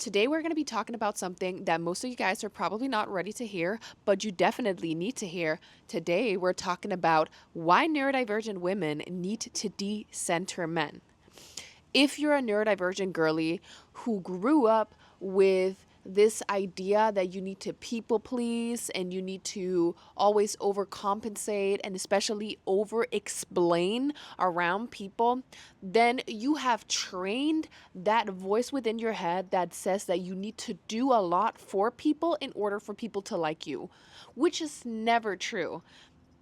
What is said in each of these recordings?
Today, we're going to be talking about something that most of you guys are probably not ready to hear, but you definitely need to hear. Today, we're talking about why neurodivergent women need to decenter men. If you're a neurodivergent girly who grew up with this idea that you need to people please and you need to always overcompensate and especially over explain around people, then you have trained that voice within your head that says that you need to do a lot for people in order for people to like you, which is never true.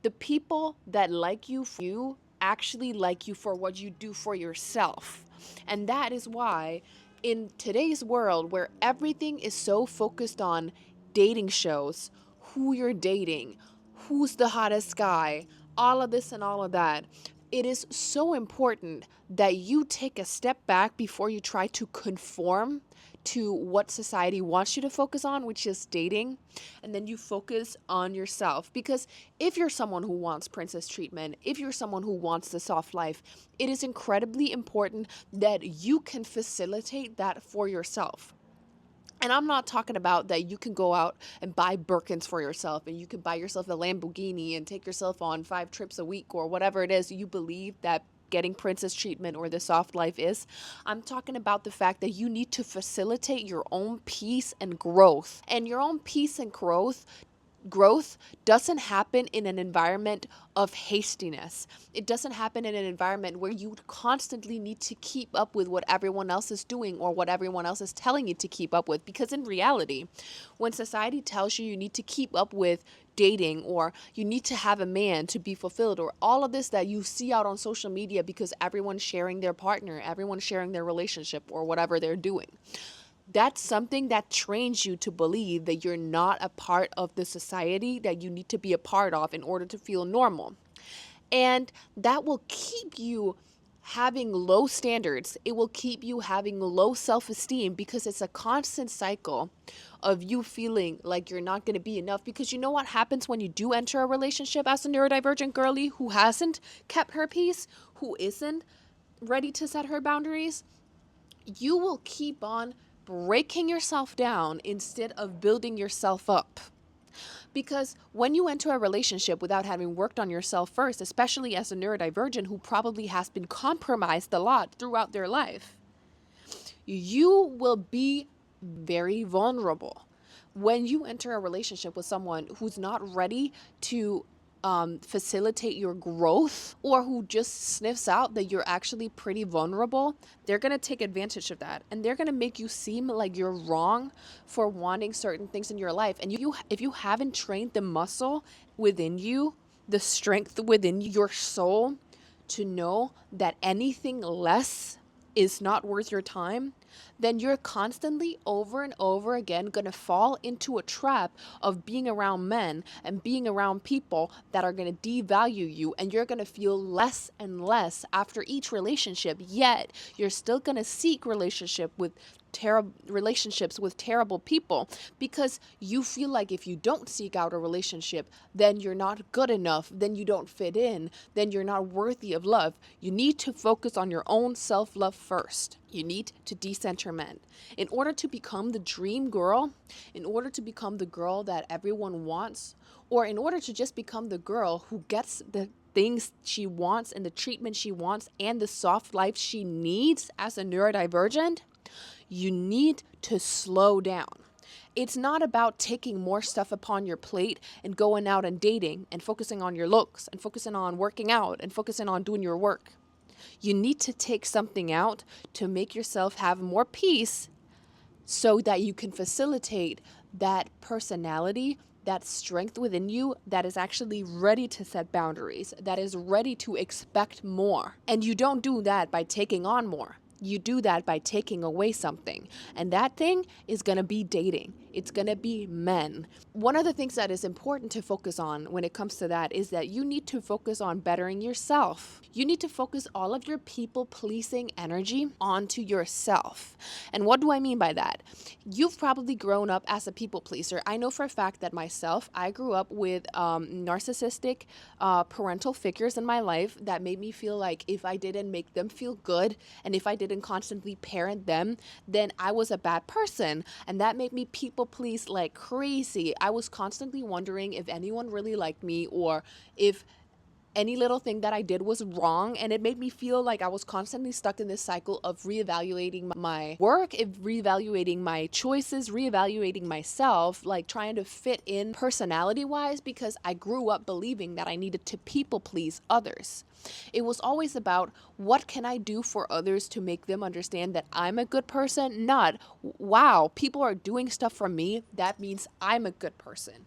The people that like you actually like you for what you do for yourself. And that is why in today's world where everything is so focused on dating shows, who you're dating, who's the hottest guy, all of this and all of that, it is so important that you take a step back before you try to conform to what society wants you to focus on, which is dating, and then you focus on yourself. Because if you're someone who wants princess treatment, if you're someone who wants the soft life, it is incredibly important that you can facilitate that for yourself. And I'm not talking about that you can go out and buy Birkins for yourself and you can buy yourself a Lamborghini and take yourself on 5 trips a week or whatever it is you believe that getting princess treatment or the soft life is. I'm talking about the fact that you need to facilitate your own peace and growth. And your own peace and growth doesn't happen in an environment of hastiness. It doesn't happen in an environment where you constantly need to keep up with what everyone else is doing or what everyone else is telling you to keep up with. Because in reality, when society tells you need to keep up with dating or you need to have a man to be fulfilled or all of this that you see out on social media because everyone's sharing their partner, everyone's sharing their relationship or whatever they're doing. That's something that trains you to believe that you're not a part of the society that you need to be a part of in order to feel normal. And that will keep you having low standards. It will keep you having low self-esteem because it's a constant cycle of you feeling like you're not going to be enough. Because you know what happens when you do enter a relationship as a neurodivergent girly who hasn't kept her peace, who isn't ready to set her boundaries? You will keep on breaking yourself down instead of building yourself up. Because when you enter a relationship without having worked on yourself first, especially as a neurodivergent who probably has been compromised a lot throughout their life, you will be very vulnerable. When you enter a relationship with someone who's not ready to facilitate your growth or who just sniffs out that you're actually pretty vulnerable, they're going to take advantage of that and they're going to make you seem like you're wrong for wanting certain things in your life. And if you haven't trained the muscle within you, the strength within your soul to know that anything less is not worth your time, then you're constantly over and over again going to fall into a trap of being around men and being around people that are going to devalue you, and you're going to feel less and less after each relationship, yet you're still going to seek relationships with terrible people because you feel like if you don't seek out a relationship, then you're not good enough, then you don't fit in, then you're not worthy of love. You need to focus on your own self-love first. You need to decenter men. In order to become the dream girl, in order to become the girl that everyone wants, or in order to just become the girl who gets the things she wants and the treatment she wants and the soft life she needs as a neurodivergent, you need to slow down. It's not about taking more stuff upon your plate and going out and dating and focusing on your looks and focusing on working out and focusing on doing your work. You need to take something out to make yourself have more peace so that you can facilitate that personality, that strength within you that is actually ready to set boundaries, that is ready to expect more. And you don't do that by taking on more. You do that by taking away something. And that thing is going to be dating. It's going to be men. One of the things that is important to focus on when it comes to that is that you need to focus on bettering yourself. You need to focus all of your people-pleasing energy onto yourself. And what do I mean by that? You've probably grown up as a people pleaser. I know for a fact that myself, I grew up with narcissistic parental figures in my life that made me feel like if I didn't make them feel good and if I didn't constantly parent them, then I was a bad person. And that made me people please like crazy. I was constantly wondering if anyone really liked me or if any little thing that I did was wrong, and it made me feel like I was constantly stuck in this cycle of reevaluating my work, reevaluating my choices, reevaluating myself, like trying to fit in personality-wise because I grew up believing that I needed to people please others. It was always about what can I do for others to make them understand that I'm a good person, not, wow, people are doing stuff for me, that means I'm a good person.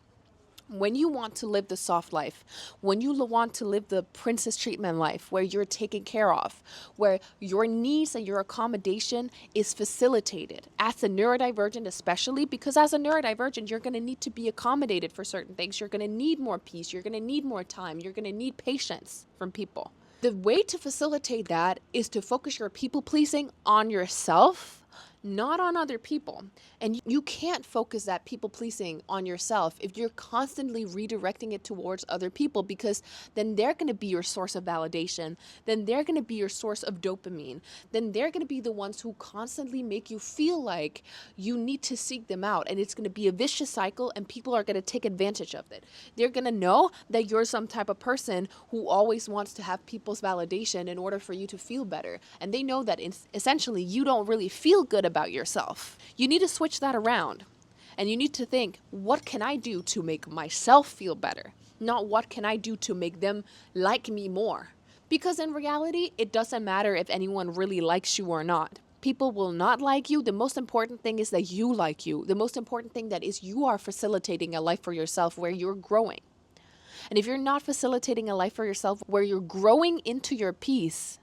When you want to live the soft life, when you want to live the princess treatment life, where you're taken care of, where your needs and your accommodation is facilitated, as a neurodivergent especially, because as a neurodivergent, you're going to need to be accommodated for certain things. You're going to need more peace. You're going to need more time. You're going to need patience from people. The way to facilitate that is to focus your people pleasing on yourself, not on other people. And you can't focus that people pleasing on yourself if you're constantly redirecting it towards other people, because then they're going to be your source of validation. Then they're going to be your source of dopamine. Then they're going to be the ones who constantly make you feel like you need to seek them out. And it's going to be a vicious cycle, and people are going to take advantage of it. They're going to know that you're some type of person who always wants to have people's validation in order for you to feel better. And they know that essentially you don't really feel good about yourself. You need to switch that around. And you need to think, what can I do to make myself feel better? Not what can I do to make them like me more? Because in reality, it doesn't matter if anyone really likes you or not. People will not like you. The most important thing is that you like you. The most important thing that is you are facilitating a life for yourself where you're growing. And if you're not facilitating a life for yourself where you're growing into your peace,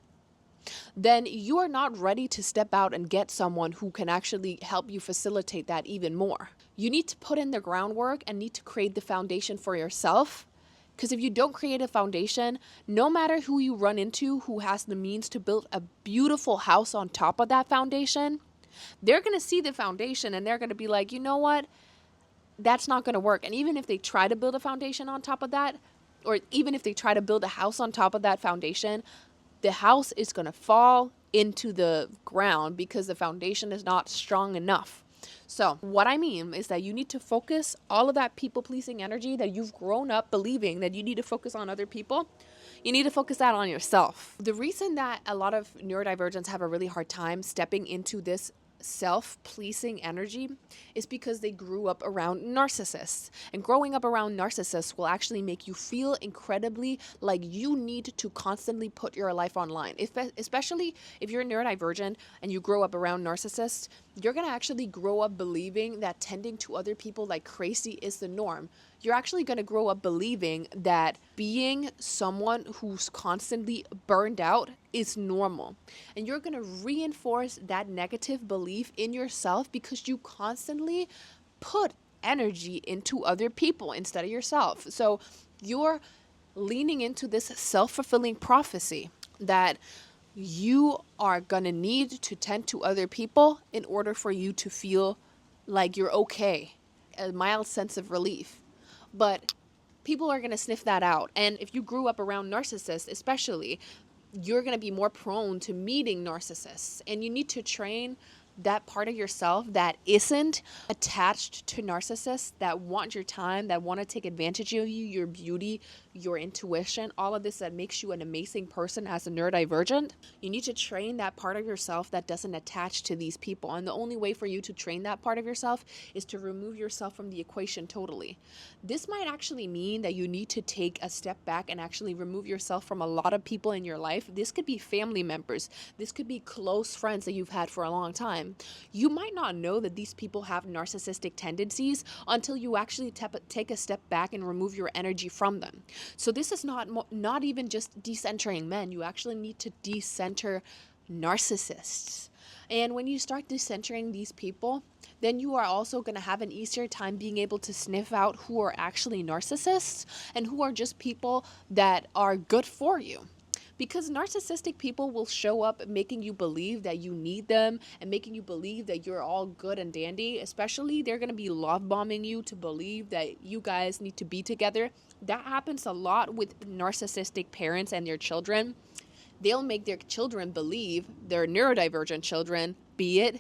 then you are not ready to step out and get someone who can actually help you facilitate that even more. You need to put in the groundwork and need to create the foundation for yourself. Because if you don't create a foundation, no matter who you run into who has the means to build a beautiful house on top of that foundation, they're going to see the foundation and they're going to be like, you know what? That's not going to work. And even if they try to build a foundation on top of that, or even if they try to build a house on top of that foundation, the house is going to fall into the ground because the foundation is not strong enough. So what I mean is that you need to focus all of that people-pleasing energy that you've grown up believing that you need to focus on other people. You need to focus that on yourself. The reason that a lot of neurodivergents have a really hard time stepping into this self-pleasing energy is because they grew up around narcissists. And growing up around narcissists will actually make you feel incredibly like you need to constantly put your life online. Especially if you're a neurodivergent and you grow up around narcissists, you're going to actually grow up believing that tending to other people like crazy is the norm. You're actually going to grow up believing that being someone who's constantly burned out is normal. And you're going to reinforce that negative belief in yourself because you constantly put energy into other people instead of yourself. So you're leaning into this self-fulfilling prophecy that you are going to need to tend to other people in order for you to feel like you're okay, a mild sense of relief. But people are going to sniff that out. And if you grew up around narcissists, especially, you're going to be more prone to meeting narcissists. And you need to train that part of yourself that isn't attached to narcissists, that want your time, that want to take advantage of you, your beauty, your intuition, all of this that makes you an amazing person as a neurodivergent. You need to train that part of yourself that doesn't attach to these people. And the only way for you to train that part of yourself is to remove yourself from the equation totally. This might actually mean that you need to take a step back and actually remove yourself from a lot of people in your life. This could be family members. This could be close friends that you've had for a long time. You might not know that these people have narcissistic tendencies until you actually take a step back and remove your energy from them. So this is not even just decentering men. You actually need to decenter narcissists. And when you start decentering these people, then you are also going to have an easier time being able to sniff out who are actually narcissists and who are just people that are good for you. Because narcissistic people will show up making you believe that you need them and making you believe that you're all good and dandy. Especially, they're going to be love bombing you to believe that you guys need to be together. That happens a lot with narcissistic parents and their children. They'll make their children believe, their neurodivergent children, be it,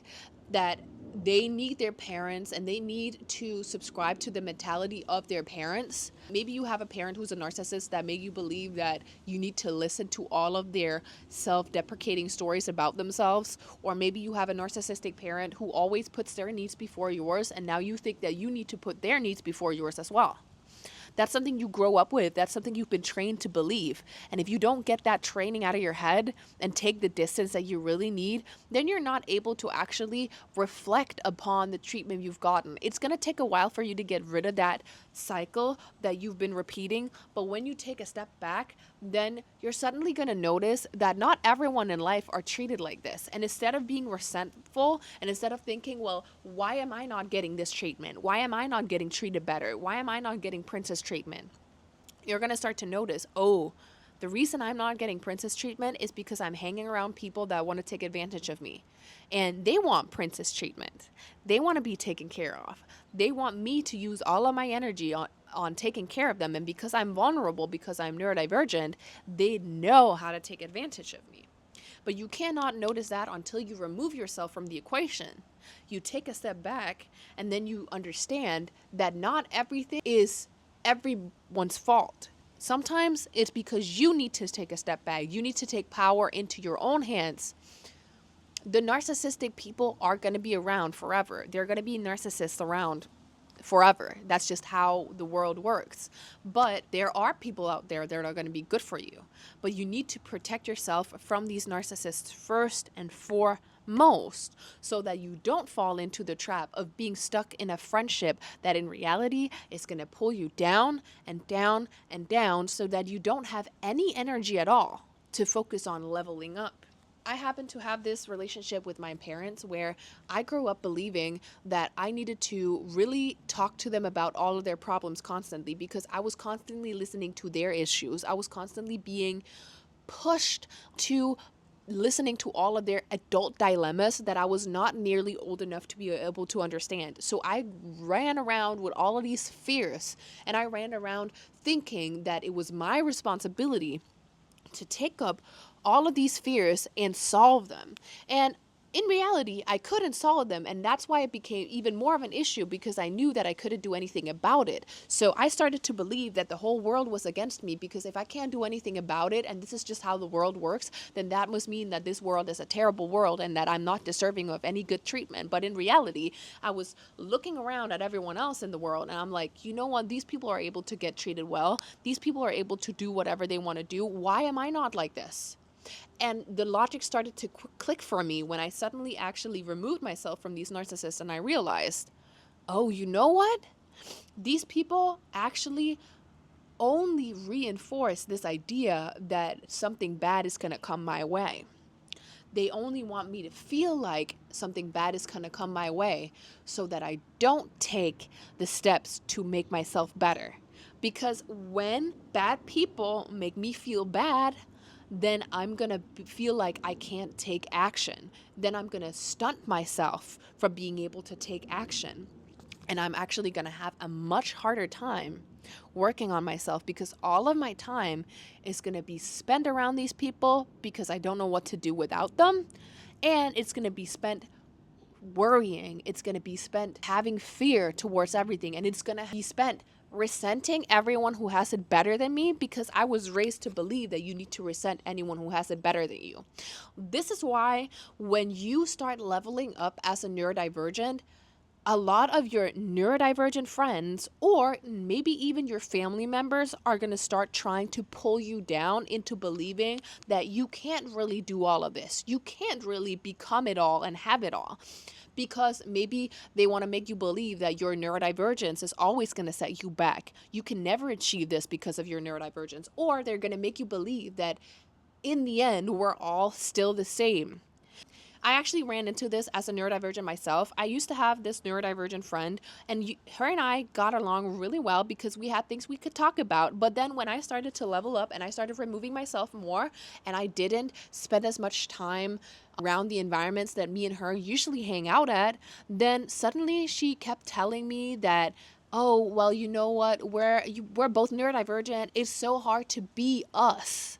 that they need their parents and they need to subscribe to the mentality of their parents. Maybe you have a parent who's a narcissist that made you believe that you need to listen to all of their self-deprecating stories about themselves. Or maybe you have a narcissistic parent who always puts their needs before yours, and now you think that you need to put their needs before yours as well. That's something you grow up with. That's something you've been trained to believe. And if you don't get that training out of your head and take the distance that you really need, then you're not able to actually reflect upon the treatment you've gotten. It's going to take a while for you to get rid of that cycle that you've been repeating. But when you take a step back, then you're suddenly going to notice that not everyone in life are treated like this. And instead of being resentful and instead of thinking, well, why am I not getting this treatment? Why am I not getting treated better? Why am I not getting princess treatment? You're going to start to notice, oh, the reason I'm not getting princess treatment is because I'm hanging around people that want to take advantage of me. And they want princess treatment. They want to be taken care of. They want me to use all of my energy on taking care of them. And because I'm vulnerable, because I'm neurodivergent, they know how to take advantage of me. But you cannot notice that until you remove yourself from the equation. You take a step back and then you understand that not everything is everyone's fault. Sometimes it's because you need to take a step back. You need to take power into your own hands. The narcissistic people are going to be around forever. They're going to be narcissists around forever. That's just how the world works. But there are people out there that are going to be good for you. But you need to protect yourself from these narcissists first and foremost, so that you don't fall into the trap of being stuck in a friendship that in reality is going to pull you down and down and down, so that you don't have any energy at all to focus on leveling up. I happen to have this relationship with my parents where I grew up believing that I needed to really talk to them about all of their problems constantly, because I was constantly listening to their issues. I was constantly being pushed to listening to all of their adult dilemmas that I was not nearly old enough to be able to understand. So I ran around with all of these fears, and I ran around thinking that it was my responsibility to take up all of these fears and solve them. And in reality, I couldn't solve them, and that's why it became even more of an issue, because I knew that I couldn't do anything about it. So I started to believe that the whole world was against me, because if I can't do anything about it, and this is just how the world works, then that must mean that this world is a terrible world and that I'm not deserving of any good treatment. But in reality, I was looking around at everyone else in the world, and I'm like, you know what? These people are able to get treated well. These people are able to do whatever they want to do. Why am I not like this? And the logic started to click for me when I suddenly actually removed myself from these narcissists, and I realized, oh, you know what? These people actually only reinforce this idea that something bad is going to come my way. They only want me to feel like something bad is going to come my way so that I don't take the steps to make myself better. Because when bad people make me feel bad, then I'm going to feel like I can't take action. Then I'm going to stunt myself from being able to take action. And I'm actually going to have a much harder time working on myself, because all of my time is going to be spent around these people because I don't know what to do without them. And it's going to be spent worrying. It's going to be spent having fear towards everything. And it's going to be spent resenting everyone who has it better than me, because I was raised to believe that you need to resent anyone who has it better than you. This is why when you start leveling up as a neurodivergent, a lot of your neurodivergent friends, or maybe even your family members, are going to start trying to pull you down into believing that you can't really do all of this. You can't really become it all and have it all. Because maybe they want to make you believe that your neurodivergence is always going to set you back. You can never achieve this because of your neurodivergence. Or they're going to make you believe that in the end, we're all still the same. I actually ran into this as a neurodivergent myself. I used to have this neurodivergent friend, and her and I got along really well because we had things we could talk about. But then when I started to level up and I started removing myself more, and I didn't spend as much time around the environments that me and her usually hang out at, then suddenly she kept telling me that, oh, well, you know what, we're both neurodivergent. It's so hard to be us.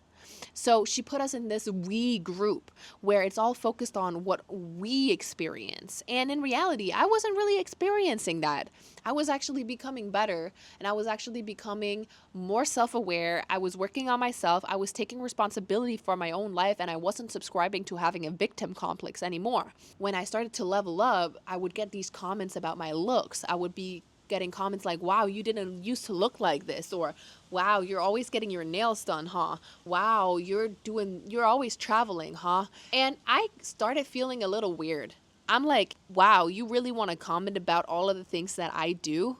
So she put us in this we group where it's all focused on what we experience. And in reality, I wasn't really experiencing that. I was actually becoming better, and I was actually becoming more self-aware. I was working on myself. I was taking responsibility for my own life, and I wasn't subscribing to having a victim complex anymore. When I started to level up, I would get these comments about my looks. I would be getting comments like, wow, you didn't used to look like this, or wow, you're always getting your nails done, huh? Wow, you're always traveling, huh? And I started feeling a little weird. I'm like, wow, you really want to comment about all of the things that I do?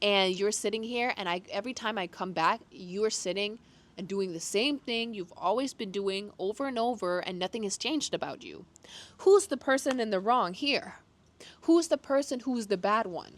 And you're sitting here, and every time I come back, you're sitting and doing the same thing you've always been doing over and over, and nothing has changed about you. Who's the person in the wrong here? Who's the person who's the bad one?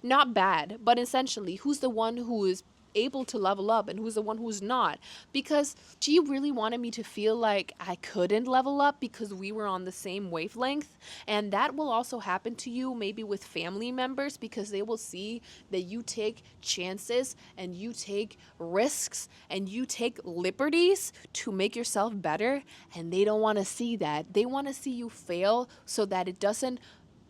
Not bad, but essentially, who's the one who is able to level up and who's the one who's not? Because she really wanted me to feel like I couldn't level up because we were on the same wavelength. And that will also happen to you maybe with family members, because they will see that you take chances and you take risks and you take liberties to make yourself better, and they don't want to see that. They want to see you fail so that it doesn't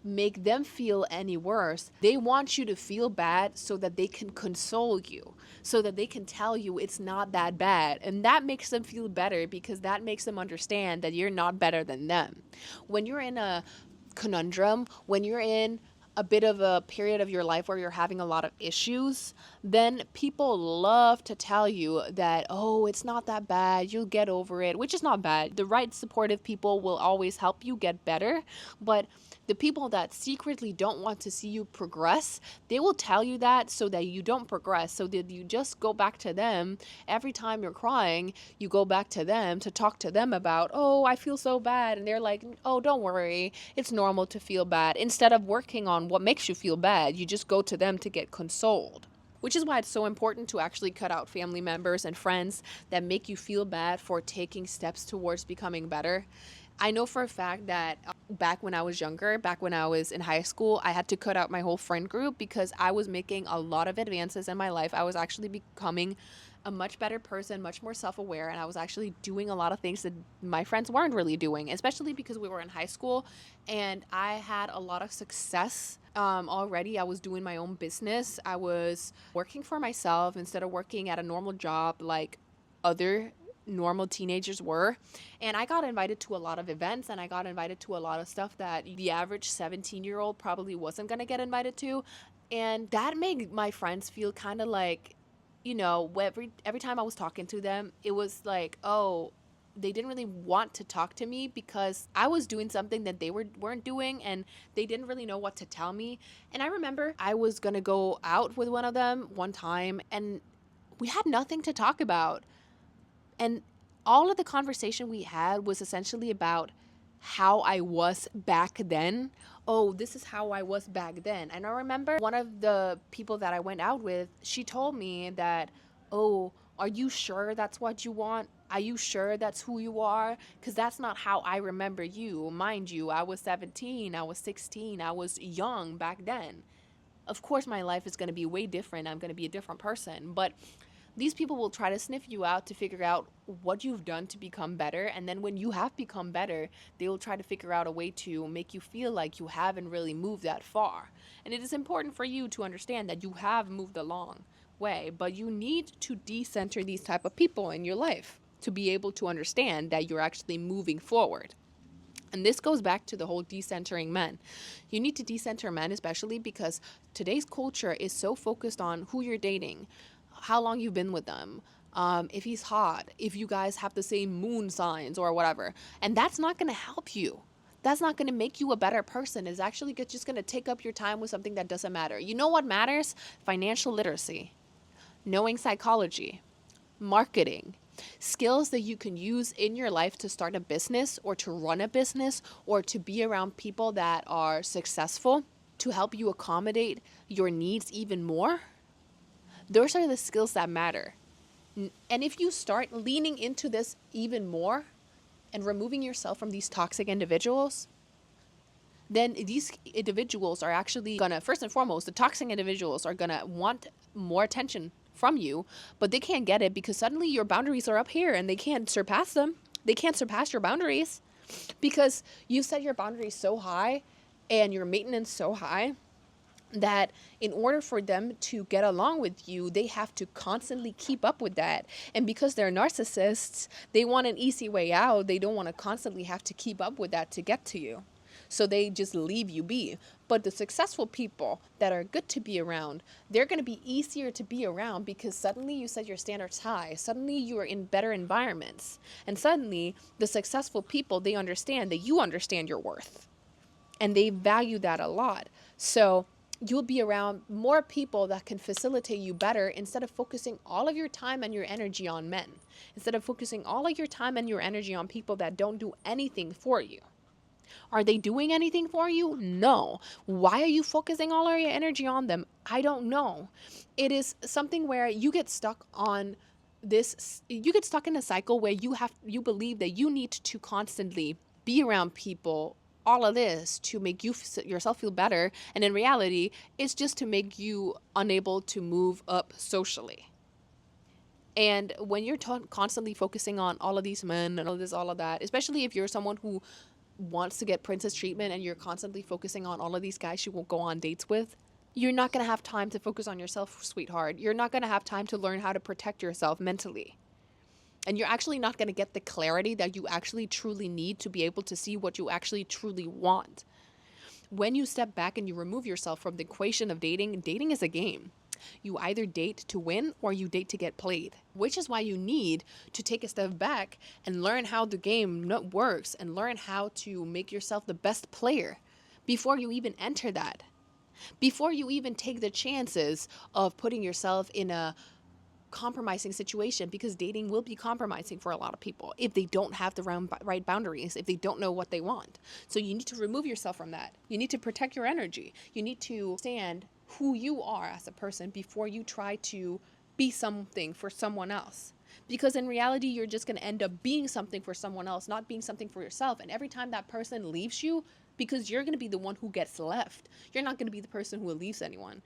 make them feel any worse. They want you to feel bad so that they can console you, so that they can tell you it's not that bad. And that makes them feel better because that makes them understand that you're not better than them. When you're in a conundrum, when you're in a bit of a period of your life where you're having a lot of issues, then people love to tell you that, oh, it's not that bad, you'll get over it, which is not bad. The right supportive people will always help you get better, but the people that secretly don't want to see you progress, they will tell you that so that you don't progress, so that you just go back to them. Every time you're crying, you go back to them to talk to them about, oh, I feel so bad. And they're like, oh, don't worry, it's normal to feel bad. Instead of working on what makes you feel bad, you just go to them to get consoled. Which is why it's so important to actually cut out family members and friends that make you feel bad for taking steps towards becoming better. I know for a fact that back when I was younger, back when I was in high school, I had to cut out my whole friend group because I was making a lot of advances in my life. I was actually becoming a much better person, much more self-aware, and I was actually doing a lot of things that my friends weren't really doing, especially because we were in high school and I had a lot of success already. I was doing my own business. I was working for myself instead of working at a normal job like other normal teenagers were. And I got invited to a lot of events, and I got invited to a lot of stuff that the average 17-year-old probably wasn't going to get invited to. And that made my friends feel kind of like, you know, every time I was talking to them, it was like, oh, they didn't really want to talk to me because I was doing something that they weren't doing, and they didn't really know what to tell me. And I remember I was going to go out with one of them one time, and we had nothing to talk about. And all of the conversation we had was essentially about how I was back then. Oh, this is how I was back then. And I remember one of the people that I went out with, she told me that, oh, are you sure that's what you want? Are you sure that's who you are? Because that's not how I remember you. Mind you, I was 17, I was 16, I was young back then. Of course, my life is going to be way different. I'm going to be a different person. But these people will try to sniff you out to figure out what you've done to become better. And then when you have become better, they will try to figure out a way to make you feel like you haven't really moved that far. And it is important for you to understand that you have moved a long way, but you need to decenter these type of people in your life to be able to understand that you're actually moving forward. And this goes back to the whole decentering men. You need to decenter men, especially because today's culture is so focused on who you're dating, how long you've been with them, if he's hot, if you guys have the same moon signs or whatever. And that's not going to help you. That's not going to make you a better person. It's actually just going to take up your time with something that doesn't matter. You know what matters? Financial literacy, knowing psychology, marketing, Skills that you can use in your life to start a business or to run a business or to be around people that are successful to help you accommodate your needs even more. Those are the skills that matter. And if you start leaning into this even more and removing yourself from these toxic individuals, then these individuals are actually gonna, first and foremost, the toxic individuals are gonna want more attention from you, but they can't get it because suddenly your boundaries are up here and they can't surpass them. They can't surpass your boundaries because you set your boundaries so high and your maintenance so high that in order for them to get along with you, they have to constantly keep up with that. And because they're narcissists, they want an easy way out. They don't want to constantly have to keep up with that to get to you. So they just leave you be. But the successful people that are good to be around, they're going to be easier to be around because suddenly you set your standards high. Suddenly you are in better environments. And suddenly the successful people, they understand that you understand your worth. And they value that a lot. So you'll be around more people that can facilitate you better instead of focusing all of your time and your energy on men. Instead of focusing all of your time and your energy on people that don't do anything for you. Are they doing anything for you? No. Why are you focusing all of your energy on them? I don't know. It is something where you get stuck on this, you get stuck in a cycle where you believe that you need to constantly be around people, all of this to make you yourself feel better. And in reality, it's just to make you unable to move up socially. And when you're constantly focusing on all of these men and all of that, especially if you're someone who wants to get princess treatment and you're constantly focusing on all of these guys you won't go on dates with, you're not going to have time to focus on yourself, sweetheart. You're not going to have time to learn how to protect yourself mentally. And you're actually not going to get the clarity that you actually truly need to be able to see what you actually truly want. When you step back and you remove yourself from the equation of dating, dating is a game. You either date to win or you date to get played, which is why you need to take a step back and learn how the game works and learn how to make yourself the best player before you even enter that. Before you even take the chances of putting yourself in a compromising situation, because dating will be compromising for a lot of people if they don't have the right boundaries, if they don't know what they want. So you need to remove yourself from that. You need to protect your energy. You need to understand who you are as a person before you try to be something for someone else. Because in reality, you're just going to end up being something for someone else, not being something for yourself. And every time that person leaves you, because you're going to be the one who gets left, you're not going to be the person who leaves anyone,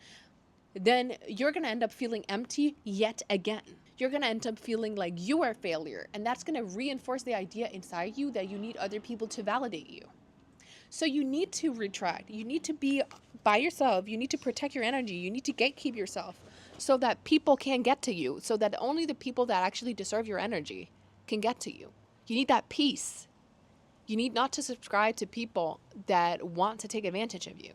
then you're going to end up feeling empty yet again. You're going to end up feeling like you are a failure. And that's going to reinforce the idea inside you that you need other people to validate you. So you need to retract. You need to be by yourself. You need to protect your energy. You need to gatekeep yourself so that people can't get to you, so that only the people that actually deserve your energy can get to you. You need that peace. You need not to subscribe to people that want to take advantage of you.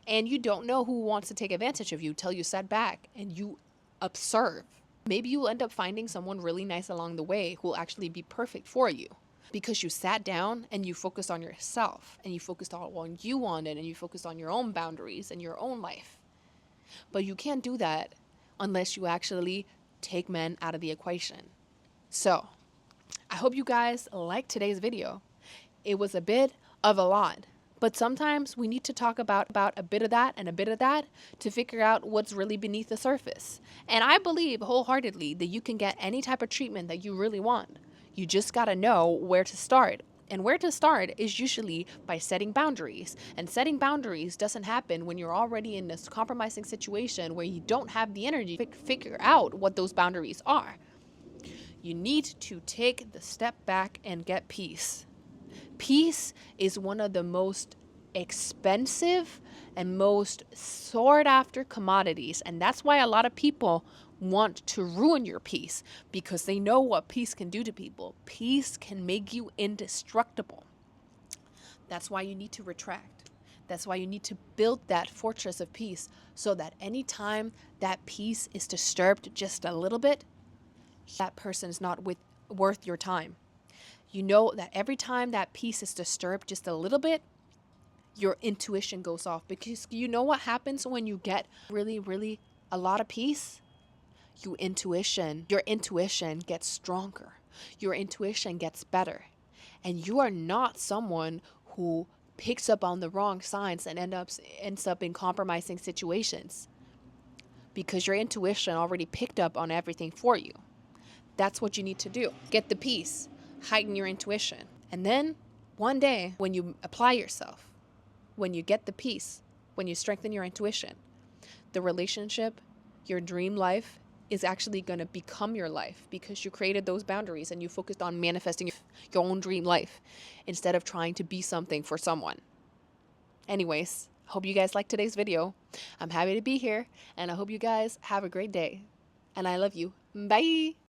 And you don't know who wants to take advantage of you till you sit back and you observe. Maybe you'll end up finding someone really nice along the way who will actually be perfect for you, because you sat down and you focused on yourself and you focused on what you wanted and you focused on your own boundaries and your own life. But you can't do that unless you actually take men out of the equation. So I hope you guys liked today's video. It was a bit of a lot, but sometimes we need to talk about a bit of that and a bit of that to figure out what's really beneath the surface. And I believe wholeheartedly that you can get any type of treatment that you really want. You just got to know where to start. And where to start is usually by setting boundaries. And setting boundaries doesn't happen when you're already in this compromising situation where you don't have the energy to figure out what those boundaries are. You need to take the step back and get peace. Peace is one of the most expensive and most sought after commodities. And that's why a lot of people want to ruin your peace, because they know what peace can do to people. Peace can make you indestructible. That's why you need to retract. That's why you need to build that fortress of peace, so that anytime that peace is disturbed just a little bit, that person is not worth your time. You know that every time that peace is disturbed just a little bit, your intuition goes off, because you know what happens when you get really, really a lot of peace? your intuition gets stronger. Your intuition gets better. And you are not someone who picks up on the wrong signs and ends up in compromising situations, because your intuition already picked up on everything for you. That's what you need to do. Get the peace, heighten your intuition. And then one day when you apply yourself, when you get the peace, when you strengthen your intuition, the relationship, your dream life is actually going to become your life, because you created those boundaries and you focused on manifesting your own dream life instead of trying to be something for someone. Anyways, hope you guys liked today's video. I'm happy to be here, and I hope you guys have a great day. And I love you. Bye.